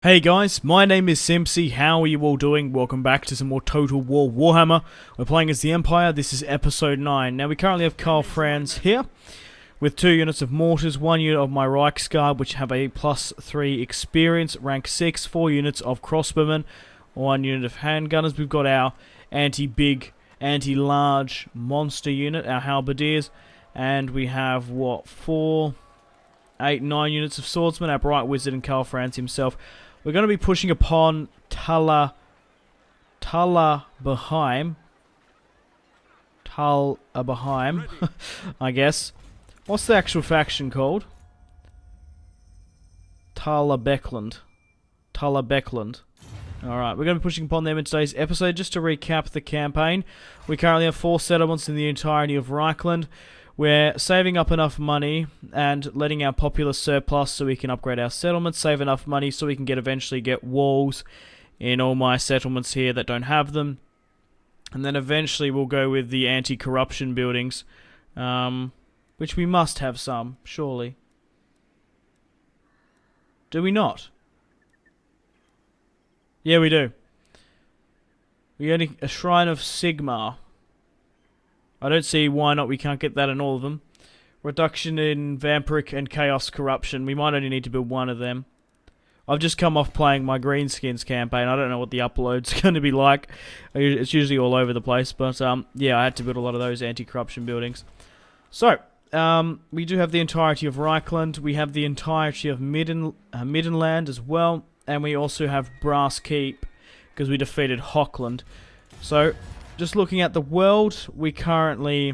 Hey guys, my name is Simpzy. How are you all doing? Welcome back to some more Total War Warhammer. We're playing as the Empire. This is episode 9. Now we currently have Karl Franz here with 2 units of mortars, 1 unit of my Reichsguard, which have a +3 experience, rank 6, 4 units of crossbowmen, 1 unit of handgunners. We've got our anti-big, anti-large monster unit, our halberdiers, and we have, what, 4, 8, 9 units of swordsmen, our Bright Wizard and Karl Franz himself. We're going to be pushing upon Talabecland, I guess. What's the actual faction called? Talabecland. Alright, we're going to be pushing upon them in today's episode. Just to recap the campaign, we currently have 4 settlements in the entirety of Reichland. We're saving up enough money and letting our populace surplus so we can upgrade our settlements, save enough money so we can eventually get walls in all my settlements here that don't have them. And then eventually we'll go with the anti-corruption buildings, which we must have some, surely. Do we not? Yeah, we do. We get a Shrine of Sigmar. I don't see why not we can't get that in all of them. Reduction in Vampiric and Chaos Corruption. We might only need to build 1 of them. I've just come off playing my Greenskins campaign. I don't know what the upload's going to be like. It's usually all over the place. But yeah, I had to build a lot of those anti-corruption buildings. So, we do have the entirety of Reichland. We have the entirety of Middenland as well. And we also have Brass Keep, because we defeated Hochland. So, just looking at the world, we currently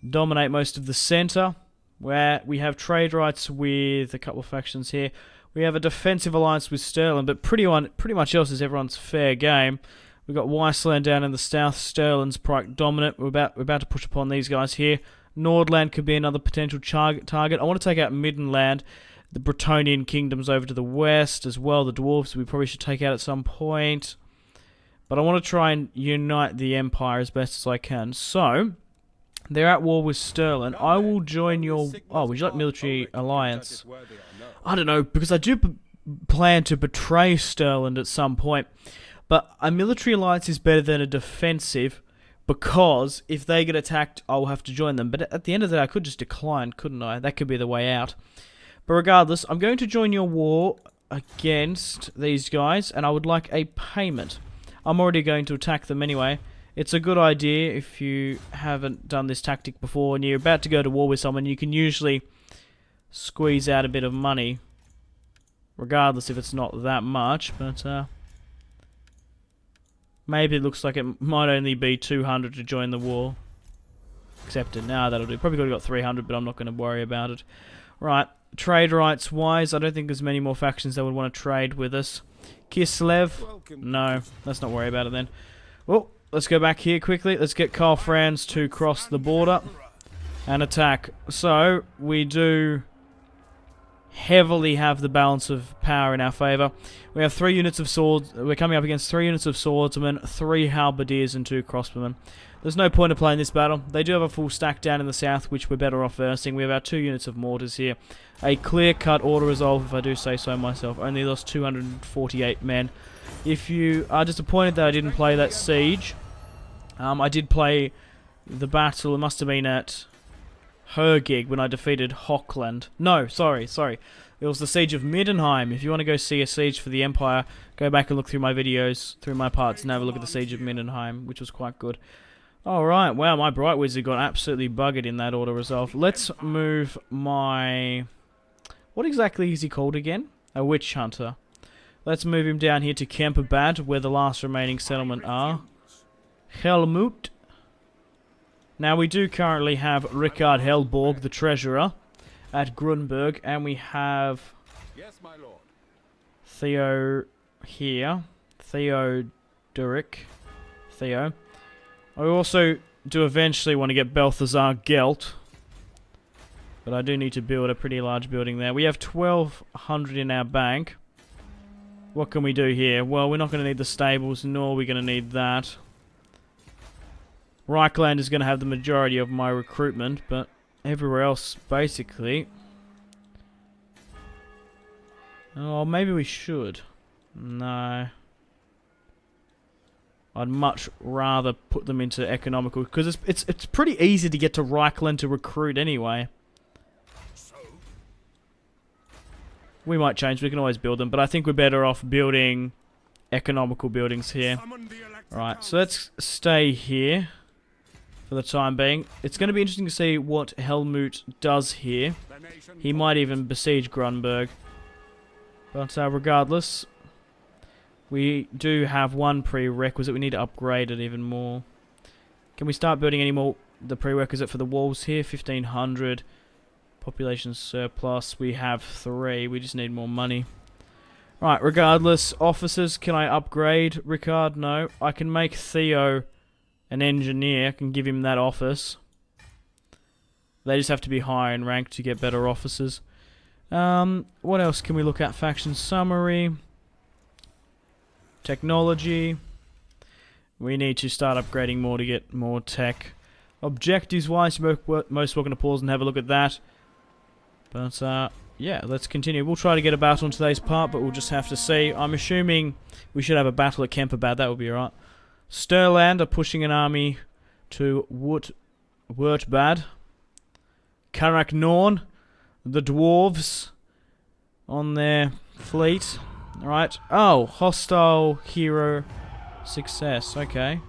dominate most of the center, where we have trade rights with a couple of factions here. We have a defensive alliance with Stirland, but pretty much else is everyone's fair game. We've got Weissland down in the south. Stirland's quite dominant. We're about to push upon these guys here. Nordland could be another potential target. I want to take out Middenland, the Bretonnian kingdoms over to the west as well. The dwarves we probably should take out at some point. But I want to try and unite the Empire as best as I can. So, they're at war with Stirland. I will join your... Oh, would you like military alliance? I don't know, because I do plan to betray Stirland at some point. But a military alliance is better than a defensive, because if they get attacked, I'll have to join them. But at the end of the day, I could just decline, couldn't I? That could be the way out. But regardless, I'm going to join your war against these guys, and I would like a payment. I'm already going to attack them anyway. It's a good idea if you haven't done this tactic before and you're about to go to war with someone. You can usually squeeze out a bit of money, regardless if it's not that much. But maybe it looks like it might only be 200 to join the war. Accepted. Now that'll do. Probably could have got 300, but I'm not going to worry about it. Right. Trade rights wise, I don't think there's many more factions that would want to trade with us. Kislev? No, let's not worry about it then. Well, let's go back here quickly. Let's get Karl Franz to cross the border and attack. So, we do heavily have the balance of power in our favour. We have 3 units of swords. We're coming up against 3 units of swordsmen, 3 halberdiers and 2 crossbowmen. There's no point of playing this battle. They do have a full stack down in the south, which we're better off versing. We have our 2 units of mortars here. A clear-cut auto-resolve, if I do say so myself. Only lost 248 men. If you are disappointed that I didn't play that siege, I did play the battle. It must have been at Hergig when I defeated Hochland. No, sorry. It was the Siege of Middenheim. If you want to go see a siege for the Empire, go back and look through my videos, through my parts, and have a look at the Siege of Middenheim, which was quite good. Alright, wow, my Bright Wizard got absolutely buggered in that auto-resolve. Let's move my... What exactly is he called again? A Witch Hunter. Let's move him down here to Camperbad, where the last remaining settlement are. Helmut. Now, we do currently have Rickard Helborg, the Treasurer, at Grunberg, and we have Theo here. Theodoric. Theo. I also do eventually want to get Balthazar Gelt, but I do need to build a pretty large building there. We have 1,200 in our bank. What can we do here? Well, we're not going to need the stables, nor are we going to need that. Reichland is going to have the majority of my recruitment, but everywhere else, basically, Oh, maybe we should. No. I'd much rather put them into economical, because it's pretty easy to get to Reichland to recruit anyway. We might change, we can always build them, but I think we're better off building economical buildings here. Right, so let's stay here for the time being. It's going to be interesting to see what Helmut does here. He might even besiege Grunberg. But regardless, we do have one prerequisite. We need to upgrade it even more. Can we start building any more? The prerequisite for the walls here, 1500. Population surplus. We have 3. We just need more money. Right, regardless, officers, can I upgrade Ricard? No. I can make Theo an engineer. I can give him that office. They just have to be higher in rank to get better officers. What else can we look at? Faction summary. Technology. We need to start upgrading more to get more tech. Objectives-wise, most welcome to pause and have a look at that. But, yeah, let's continue. We'll try to get a battle in today's part, but we'll just have to see. I'm assuming we should have a battle at Camperbad. That would be alright. Sturland are pushing an army to Wurtbad. Karak Norn, the dwarves, on their fleet. Alright. Oh, hostile hero success. Okay.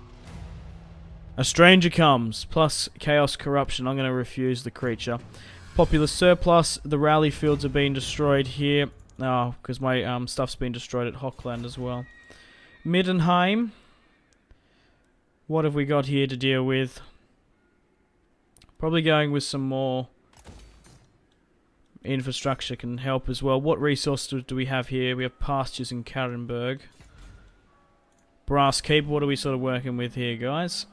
A stranger comes, plus chaos corruption. I'm going to refuse the creature. Popular surplus. The rally fields are being destroyed here. Oh, because my stuff's been destroyed at Hochland as well. Middenheim. What have we got here to deal with? Probably going with some more infrastructure can help as well. What resources do we have here? We have pastures in Karenberg. Brass Keep. What are we sort of working with here, guys?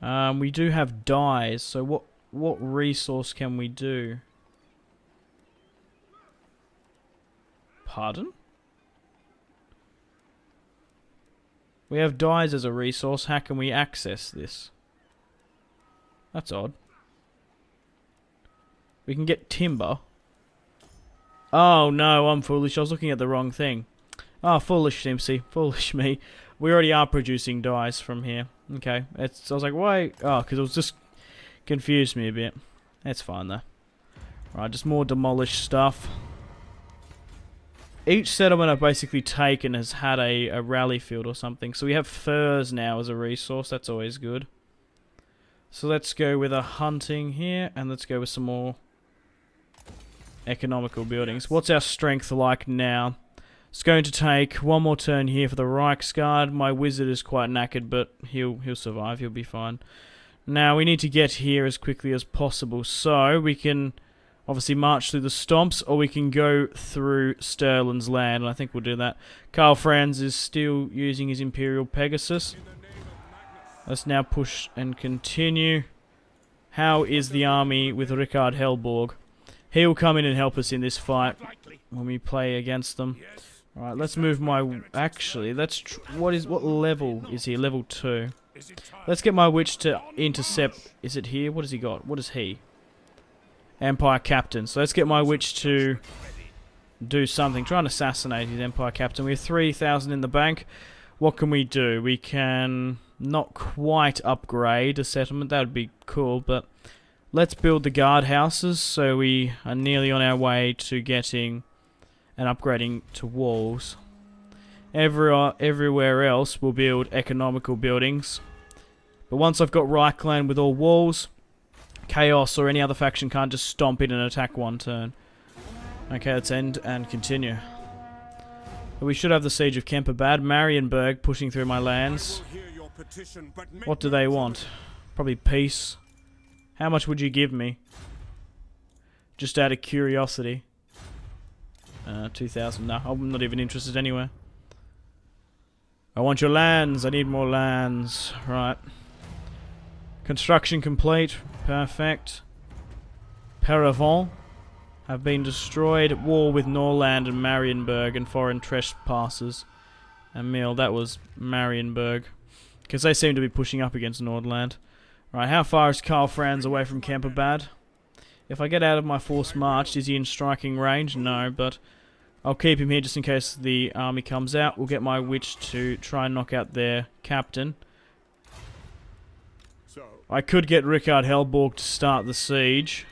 We do have dyes, so what resource can we do? Pardon? We have dyes as a resource. How can we access this? That's odd. We can get timber. Oh no, I'm foolish. I was looking at the wrong thing. Oh, foolish Simpzy. Foolish me. We already are producing dyes from here. Okay. I was like, why? Oh, because it was just confused me a bit. That's fine though. Right, just more demolished stuff. Each settlement I've basically taken has had a rally field or something. So we have furs now as a resource. That's always good. So let's go with a hunting here. And let's go with some more economical buildings. What's our strength like now? It's going to take one more turn here for the Reichsguard. My wizard is quite knackered, but he'll survive. He'll be fine. Now, we need to get here as quickly as possible. So, we can obviously march through the Stomps, or we can go through Sterlin's land, and I think we'll do that. Karl Franz is still using his Imperial Pegasus. Let's now push and continue. How is the army with Richard Hellborg? He'll come in and help us in this fight when we play against them. Alright, let's move my... Actually, what level is he? Level 2. Let's get my witch to intercept... Is it here? What has he got? What is he? Empire Captain. So let's get my witch to do something. Try and assassinate his Empire Captain. We have 3,000 in the bank. What can we do? We can not quite upgrade a settlement. That would be cool, but... Let's build the guardhouses, so we are nearly on our way to getting and upgrading to walls. Everywhere else we'll build economical buildings. But once I've got Reichland with all walls, Chaos or any other faction can't just stomp in and attack one turn. Okay, let's end and continue. But we should have the Siege of Camperbad. Marienburg pushing through my lands. What do they want? Probably peace. How much would you give me? Just out of curiosity. 2,000. No, I'm not even interested anywhere. I want your lands. I need more lands. Right. Construction complete. Perfect. Paravent have been destroyed. War with Norland and Marienburg and foreign trespassers. Emil, that was Marienburg. Because they seem to be pushing up against Nordland. Right, how far is Karl Franz away from Camperbad? If I get out of my forced march, is he in striking range? No, but I'll keep him here just in case the army comes out. We'll get my witch to try and knock out their captain. I could get Rickard Hellborg to start the siege.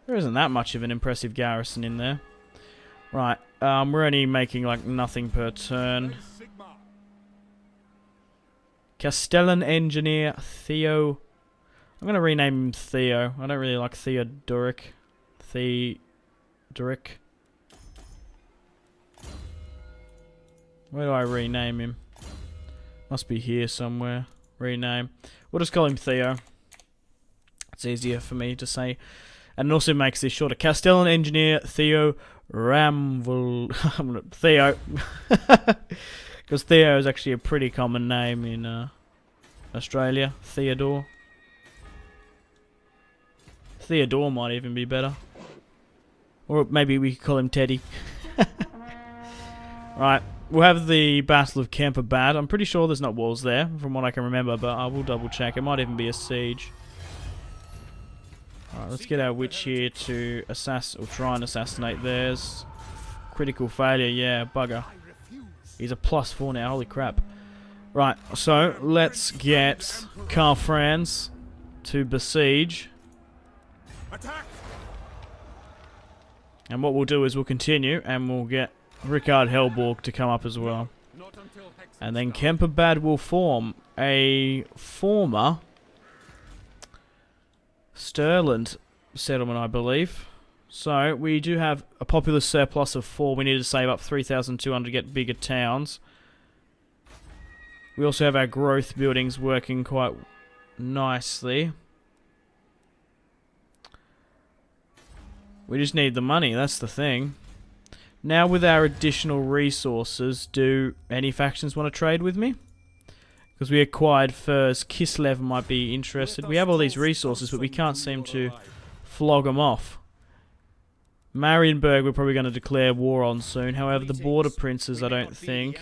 There isn't that much of an impressive garrison in there. Right, we're only making like nothing per turn. Castellan Engineer Theo. I'm going to rename him Theo. I don't really like Theodoric. Theodoric. Where do I rename him? Must be here somewhere. Rename. We'll just call him Theo. It's easier for me to say. And it also makes this shorter. Castellan Engineer Theo Ramvel. Theo. Because Theo is actually a pretty common name in Australia. Theodore. Theodore might even be better. Or maybe we could call him Teddy. Right. We'll have the Battle of Camperbad. I'm pretty sure there's not walls there, from what I can remember, but I will double check. It might even be a siege. Alright, let's get our witch here to try and assassinate theirs. Critical failure, yeah, bugger. He's a +4 now, holy crap. Right, so let's get Karl Franz to besiege. And what we'll do is we'll continue and we'll get Rickard Hellborg to come up as well. And then Camperbad will form a former Stirland settlement, I believe. So we do have a populous surplus of 4. We need to save up 3,200 to get bigger towns. We also have our growth buildings working quite nicely. We just need the money, that's the thing. Now with our additional resources, do any factions want to trade with me? Because we acquired furs, Kislev might be interested. We have all these resources, but we can't seem to flog them off. Marienburg we're probably going to declare war on soon. However, the border princes, I don't think.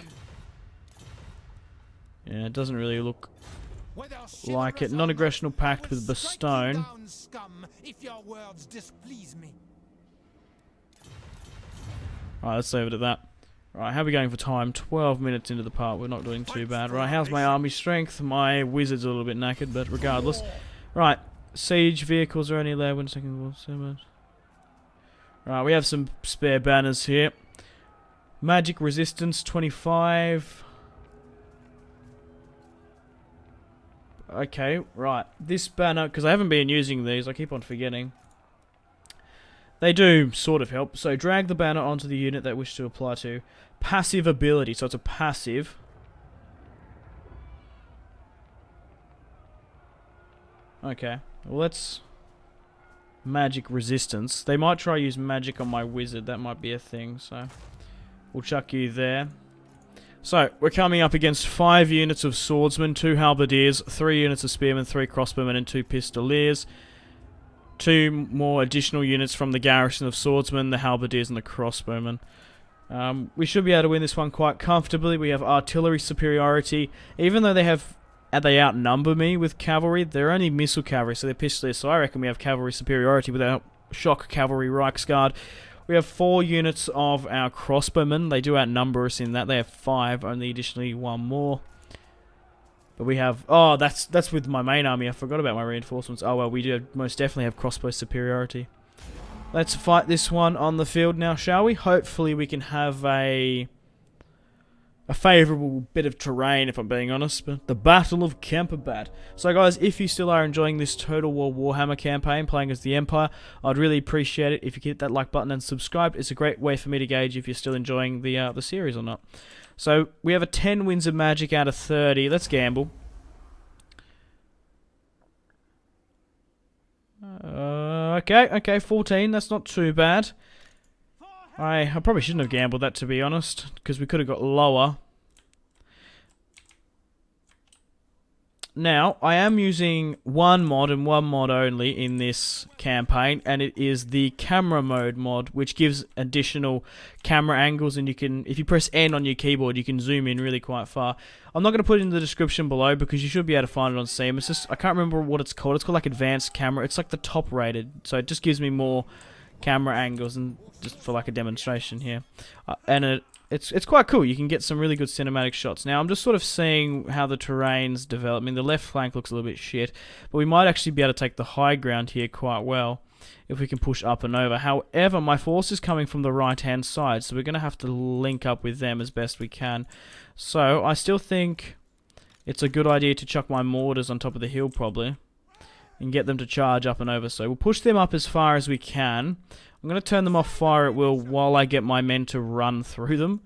Yeah, it doesn't really look like it. Non-aggressional pact with Bastogne. Alright, let's leave it at that. Right, how are we going for time? 12 minutes into the part. We're not doing too bad. Right, how's my army strength? My wizard's a little bit knackered, but regardless. Right, siege vehicles are only allowed 1 second. Right, we have some spare banners here. Magic resistance 25. Okay, right. This banner, because I haven't been using these, I keep on forgetting. They do sort of help. So drag the banner onto the unit that wish to apply to. Passive ability, so it's a passive. Okay, well let's... Magic resistance. They might try to use magic on my wizard, that might be a thing, so... We'll chuck you there. So, we're coming up against 5 units of swordsmen, 2 halberdiers, 3 units of spearmen, 3 crossbowmen, and 2 pistoliers. 2 more additional units from the garrison of swordsmen, the halberdiers, and the crossbowmen. We should be able to win this one quite comfortably. We have artillery superiority. Even though they outnumber me with cavalry, they're only missile cavalry, so they're pistoliers, so I reckon we have cavalry superiority with our shock cavalry Reichsguard. We have 4 units of our crossbowmen. They do outnumber us in that. They have 5, only additionally 1 more. But we have... Oh, that's with my main army. I forgot about my reinforcements. Oh, well, we do most definitely have crossbow superiority. Let's fight this one on the field now, shall we? Hopefully we can have a favourable bit of terrain, if I'm being honest. But the Battle of Camperbad. So, guys, if you still are enjoying this Total War Warhammer campaign, playing as the Empire, I'd really appreciate it if you hit that like button and subscribe. It's a great way for me to gauge if you're still enjoying the series or not. So, we have a 10 wins of magic out of 30. Let's gamble. Okay, 14. That's not too bad. I probably shouldn't have gambled that, to be honest, because we could have got lower. Now, I am using one mod and one mod only in this campaign, and it is the camera mode mod, which gives additional camera angles, and you can, if you press N on your keyboard, you can zoom in really quite far. I'm not going to put it in the description below because you should be able to find it on Steam. It's just, I can't remember what it's called. It's called like advanced camera. It's like the top rated, so it just gives me more camera angles, and just for like a demonstration here. And it's quite cool. You can get some really good cinematic shots. Now, I'm just sort of seeing how the terrain's developing. The left flank looks a little bit shit, but we might actually be able to take the high ground here quite well if we can push up and over. However, my force is coming from the right-hand side, so we're going to have to link up with them as best we can. So, I still think it's a good idea to chuck my mortars on top of the hill, probably, and get them to charge up and over. So, we'll push them up as far as we can. I'm going to turn them off fire at will while I get my men to run through them.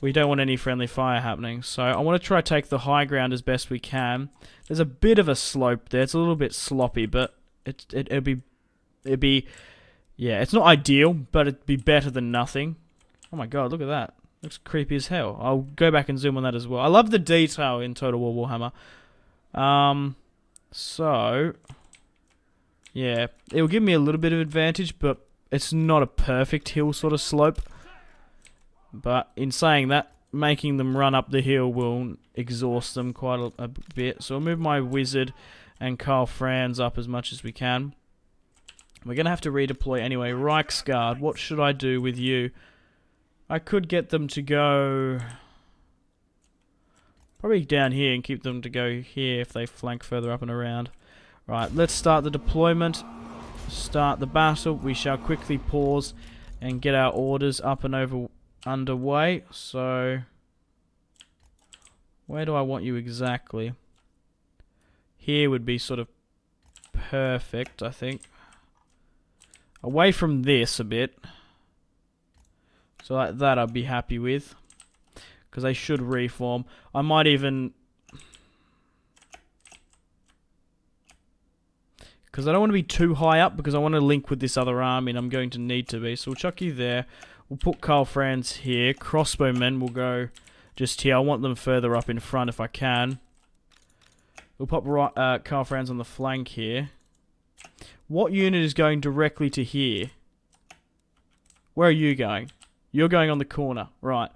We don't want any friendly fire happening. So I want to try to take the high ground as best we can. There's a bit of a slope there. It's a little bit sloppy, but it'd be yeah, it's not ideal, but it'd be better than nothing. Oh my god, look at that. Looks creepy as hell. I'll go back and zoom on that as well. I love the detail in Total War Warhammer. So yeah, it'll give me a little bit of advantage, but it's not a perfect hill sort of slope. But in saying that, making them run up the hill will exhaust them quite a bit. So I'll move my wizard and Karl Franz up as much as we can. We're going to have to redeploy anyway. Reichsguard, what should I do with you? I could get them to go probably down here and keep them to go here if they flank further up and around. Right, let's start the deployment. Start the battle. We shall quickly pause and get our orders up and underway. So, where do I want you exactly? Here would be sort of perfect, I think. Away from this a bit. So like that I'd be happy with. Because they should reform. I might even... because I don't want to be too high up, because I want to link with this other army, and I'm going to need to be. So we'll chuck you there. We'll put Karl Franz here. Crossbowmen will go just here. I want them further up in front if I can. We'll pop Karl Franz on the flank here. What unit is going directly to here? Where are you going? You're going on the corner. Right.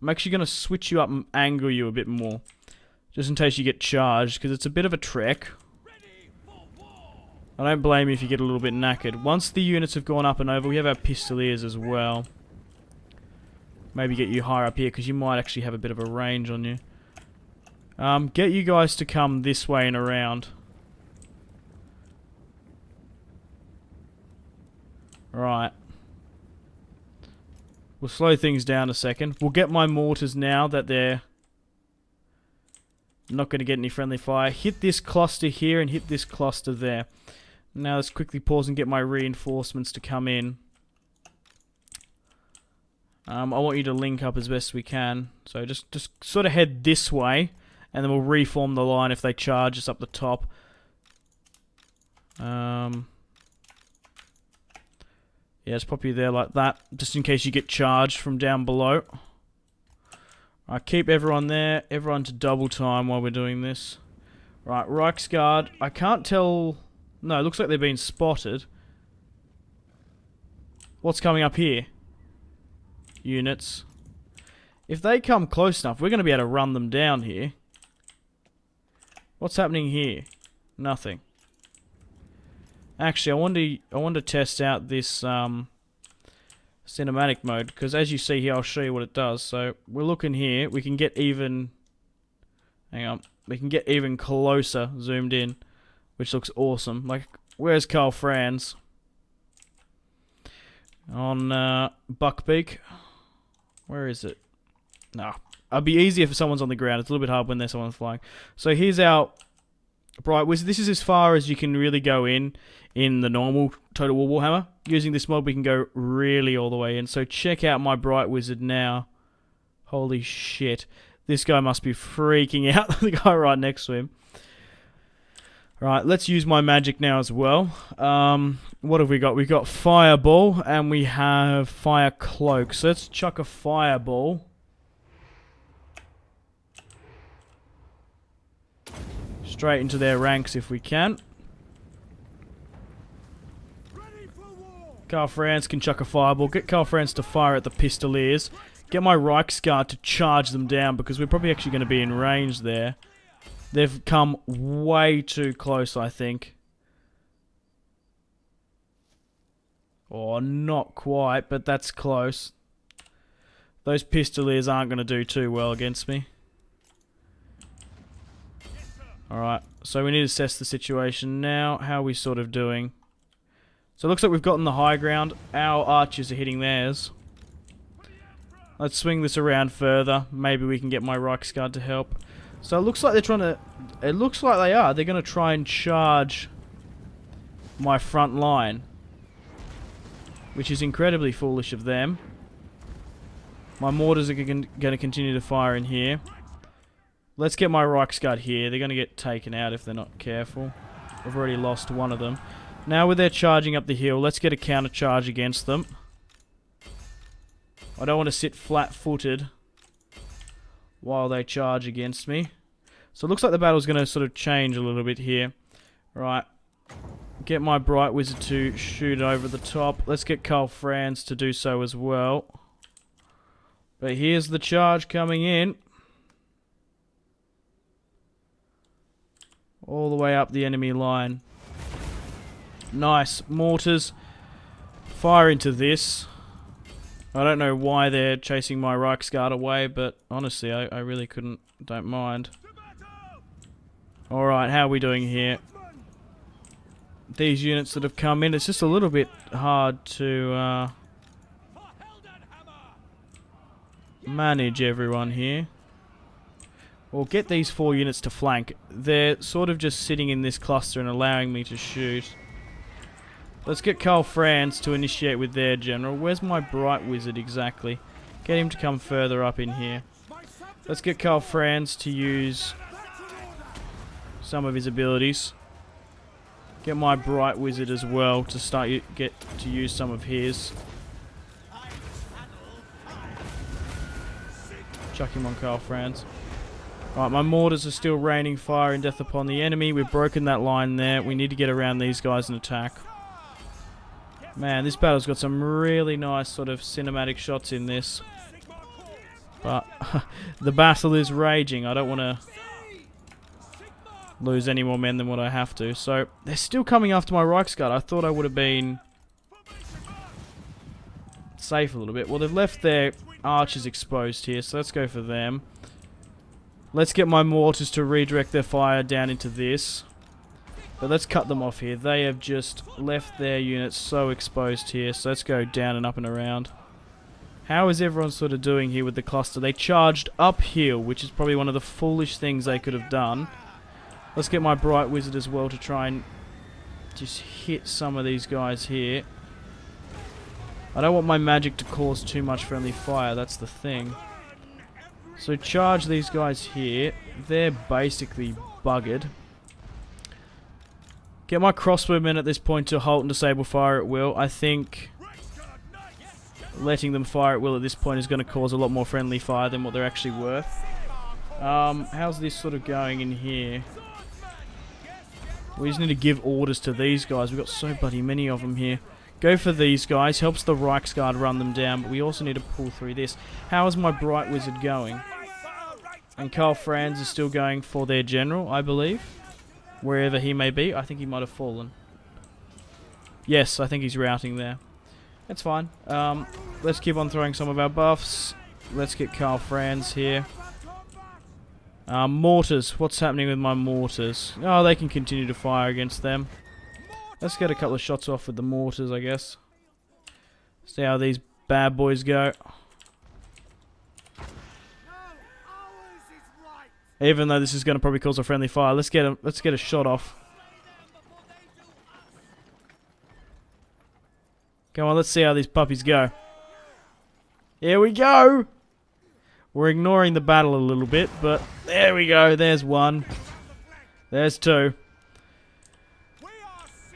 I'm actually going to switch you up and angle you a bit more. Just in case you get charged, because it's a bit of a trek. I don't blame you if you get a little bit knackered. Once the units have gone up and over, we have our pistoliers as well. Maybe get you higher up here, because you might actually have a bit of a range on you. Get you guys to come this way and around. Right. We'll slow things down a second. We'll get my mortars now that they're not going to get any friendly fire. Hit this cluster here and hit this cluster there. Now let's quickly pause and get my reinforcements to come in. I want you to link up as best we can. So just sort of head this way, and then we'll reform the line if they charge us up the top. Yeah, just pop you there like that, just in case you get charged from down below. I keep everyone there, everyone to double time while we're doing this. Right, Reichsguard. I can't tell... no, it looks like they've been spotted. What's coming up here? Units. If they come close enough, we're going to be able to run them down here. What's happening here? Nothing. Actually, I want to test out this cinematic mode, because as you see here, I'll show you what it does. So we're looking here. We can get even... hang on. We can get even closer zoomed in, which looks awesome. Like, where's Karl Franz? On Buckbeak. Where is it? No. It'd be easier if someone's on the ground. It's a little bit hard when there's someone flying. So here's our Bright Wizard. This is as far as you can really go in the normal Total War Warhammer. Using this mod, we can go really all the way in. So check out my Bright Wizard now. Holy shit. This guy must be freaking out. The guy right next to him. Right, let's use my magic now as well. What have we got? We've got Fireball and we have Fire Cloak. So let's chuck a Fireball straight into their ranks if we can. Karl Franz can chuck a fireball. Get Karl Franz to fire at the Pistoliers. Get my Reichsguard to charge them down because we're probably actually going to be in range there. They've come way too close, I think. Or not quite, but that's close. Those Pistoliers aren't going to do too well against me. Alright, so we need to assess the situation now. How are we sort of doing? So it looks like we've gotten the high ground. Our archers are hitting theirs. Let's swing this around further. Maybe we can get my Reichsguard to help. So it looks like they're trying to... It looks like they are. They're going to try and charge my front line. Which is incredibly foolish of them. My mortars are going to continue to fire in here. Let's get my Reichsguard here. They're going to get taken out if they're not careful. I've already lost one of them. Now with their charging up the hill, let's get a counter charge against them. I don't want to sit flat-footed while they charge against me. So it looks like the battle's going to sort of change a little bit here. Right. Get my Bright Wizard to shoot over the top. Let's get Karl Franz to do so as well. But here's the charge coming in. All the way up the enemy line. Nice. Mortars. Fire into this. I don't know why they're chasing my Reichsguard away, but honestly, I really don't mind. Alright, how are we doing here? These units that have come in, it's just a little bit hard to manage everyone here. Or get these 4 units to flank. They're sort of just sitting in this cluster and allowing me to shoot. Let's get Karl Franz to initiate with their general. Where's my Bright Wizard exactly? Get him to come further up in here. Let's get Karl Franz to use some of his abilities. Get my Bright Wizard as well to get to use some of his. Chuck him on Karl Franz. Right, my mortars are still raining fire and death upon the enemy. We've broken that line there. We need to get around these guys and attack. Man, this battle's got some really nice sort of cinematic shots in this. But the battle is raging. I don't want to lose any more men than what I have to. So, they're still coming after my Reichsguard. I thought I would have been safe a little bit. Well, they've left their archers exposed here, so let's go for them. Let's get my mortars to redirect their fire down into this. But let's cut them off here. They have just left their units so exposed here. So let's go down and up and around. How is everyone sort of doing here with the cluster? They charged uphill, which is probably one of the foolish things they could have done. Let's get my Bright Wizard as well to try and just hit some of these guys here. I don't want my magic to cause too much friendly fire. That's the thing. So charge these guys here. They're basically buggered. Get my crossbowmen at this point to halt and disable fire at will. I think letting them fire at will at this point is going to cause a lot more friendly fire than what they're actually worth. How's this sort of going in here? We just need to give orders to these guys. We've got so bloody many of them here. Go for these guys. Helps the Reichsguard run them down, but we also need to pull through this. How is my Bright Wizard going? And Karl Franz is still going for their general, I believe. Wherever he may be. I think he might have fallen. Yes, I think he's routing there. That's fine. Let's keep on throwing some of our buffs. Let's get Karl Franz here. Mortars. What's happening with my mortars? Oh, they can continue to fire against them. Let's get a couple of shots off with the mortars, I guess. See how these bad boys go. Even though this is going to probably cause a friendly fire, let's get a shot off. Come on, let's see how these puppies go. Here we go. We're ignoring the battle a little bit, but there we go. There's one. There's two.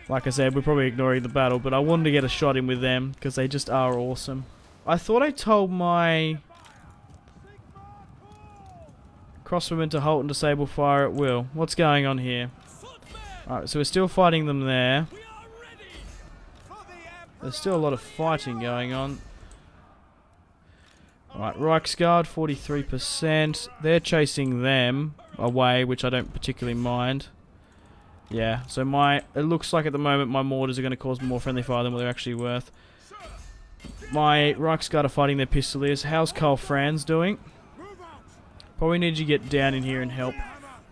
Like I said, we're probably ignoring the battle, but I wanted to get a shot in with them because they just are awesome. I thought I told my Crossbowmen to halt and disable fire at will. What's going on here? Alright, so we're still fighting them there. There's still a lot of fighting going on. Alright, Reichsguard, 43%. They're chasing them away, which I don't particularly mind. Yeah, so it looks like at the moment my mortars are going to cause more friendly fire than what they're actually worth. My Reichsguard are fighting their Pistoliers. How's Karl Franz doing? Probably need to get down in here and help.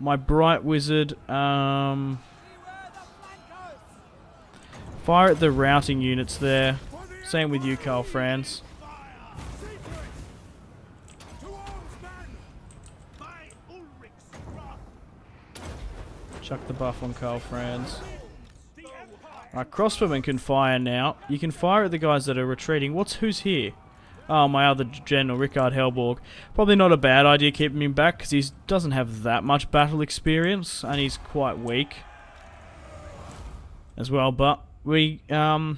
My Bright Wizard, fire at the routing units there. Same with you, Karl Franz. Chuck the buff on Karl Franz. Alright, crossbowmen can fire now. You can fire at the guys that are retreating. Who's here? Oh, my other general, Rickard Helborg. Probably not a bad idea keeping him back, because he doesn't have that much battle experience, and he's quite weak as well, but we, yeah,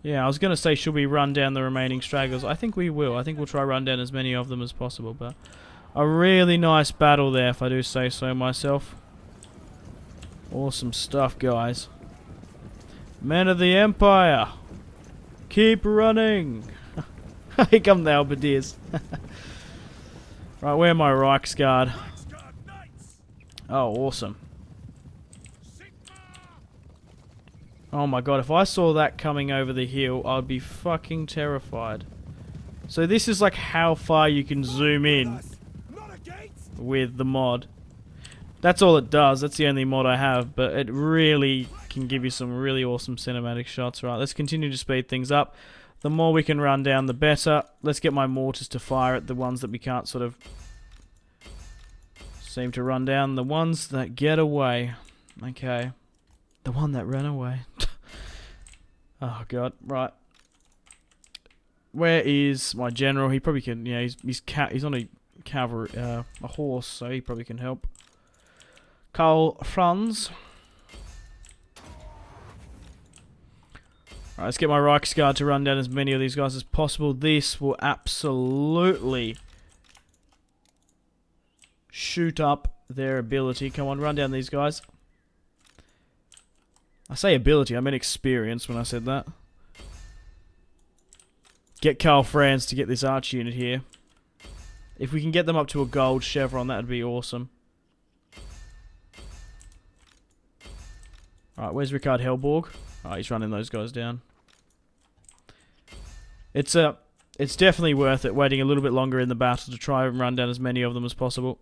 I was going to say, should we run down the remaining stragglers? I think we will. I think we'll try run down as many of them as possible, but a really nice battle there, if I do say so myself. Awesome stuff, guys. Men of the Empire, keep running. Here come the Halberdiers. Right, where are my Reichsguard? Oh, awesome. Oh my god, if I saw that coming over the hill, I'd be fucking terrified. So this is like how far you can zoom in with the mod. That's all it does. That's the only mod I have, but it really can give you some really awesome cinematic shots. Right, let's continue to speed things up. The more we can run down, the better. Let's get my mortars to fire at the ones that we can't sort of seem to run down. The ones that get away. Okay. The one that ran away. Oh god, right. Where is my general? He probably can, yeah, he's on a cavalry, a horse, so he probably can help. Karl Franz. Right, let's get my Reichsguard to run down as many of these guys as possible. This will absolutely shoot up their ability. Come on, run down these guys. I say ability, I meant experience when I said that. Get Karl Franz to get this arch unit here. If we can get them up to a gold chevron, that would be awesome. Alright, where's Rickard Helborg? Alright, he's running those guys down. It's definitely worth it waiting a little bit longer in the battle to try and run down as many of them as possible.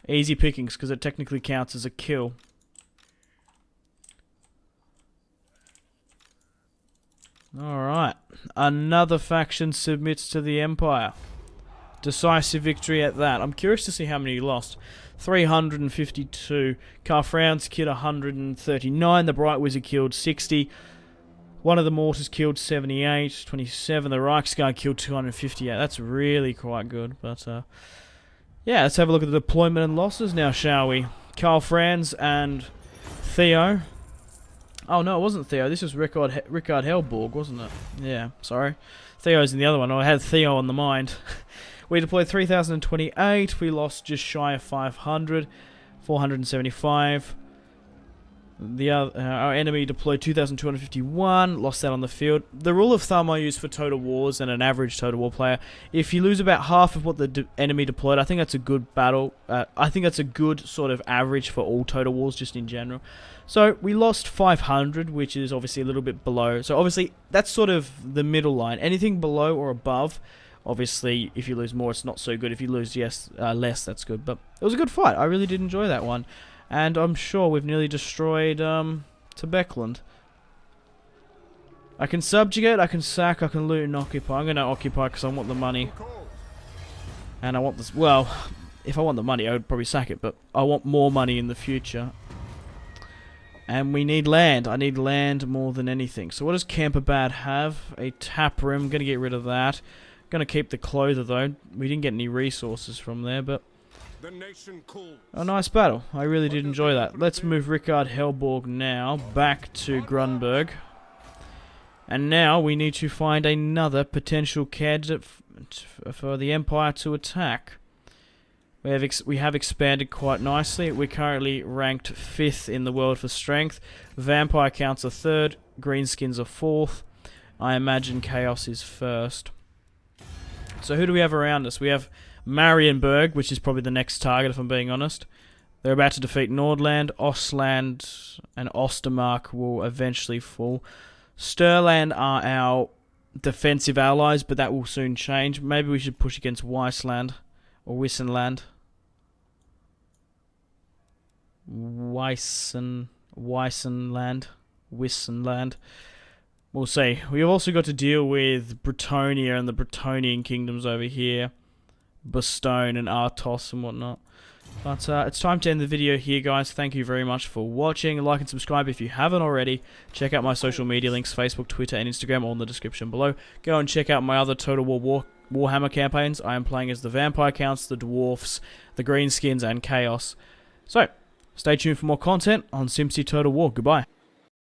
Easy pickings, because it technically counts as a kill. Alright. Another faction submits to the Empire. Decisive victory at that. I'm curious to see how many he lost. 352. Karl Franz killed 139. The Bright Wizard killed 60. One of the mortars killed 78. 27. The Reichsguard killed 258. That's really quite good. But, yeah, let's have a look at the deployment and losses now, shall we? Karl Franz and Theo. Oh, no, it wasn't Theo. This was Rickard Helborg, wasn't it? Yeah, sorry. Theo's in the other one. I had Theo on the mind. We deployed 3,028. We lost just shy of 500. 475. Our enemy deployed 2,251, lost that on the field. The rule of thumb I use for Total Wars and an average Total War player, if you lose about half of what the enemy deployed, I think that's a good battle. I think that's a good sort of average for all Total Wars, just in general. So we lost 500, which is obviously a little bit below. So obviously that's sort of the middle line. Anything below or above, obviously if you lose more, it's not so good. If you lose less, that's good. But it was a good fight. I really did enjoy that one. And I'm sure we've nearly destroyed Talabecland. I can subjugate, I can sack, I can loot and occupy. I'm going to occupy because I want the money. And I want this... Well, if I want the money, I would probably sack it. But I want more money in the future. And we need land. I need land more than anything. So what does Camperbad have? A tap room. I'm going to get rid of that. Going to keep the clother though. We didn't get any resources from there, but... A nice battle. I really did enjoy that. Let's move Rickard Helborg now back to Grunberg. And now we need to find another potential candidate for the Empire to attack. We have expanded quite nicely. We're currently ranked 5th in the world for strength. Vampire counts are 3rd. Greenskins are 4th. I imagine Chaos is 1st. So who do we have around us? We have Marienburg, which is probably the next target if I'm being honest. They're about to defeat Nordland. Ostland and Ostermark will eventually fall. Sturland are our defensive allies, but that will soon change. Maybe we should push against Weissland or Wissenland. Wissenland. We'll see. We've also got to deal with Bretonia and the Bretonian kingdoms over here. Bastone and Artos and whatnot. But it's time to end the video here, guys. Thank you very much for watching. Like and subscribe if you haven't already. Check out my social media links, Facebook, Twitter, and Instagram, all in the description below. Go and check out my other Total War Warhammer campaigns. I am playing as the Vampire Counts, the Dwarfs, the Greenskins, and Chaos. So, stay tuned for more content on Simpzy Total War. Goodbye.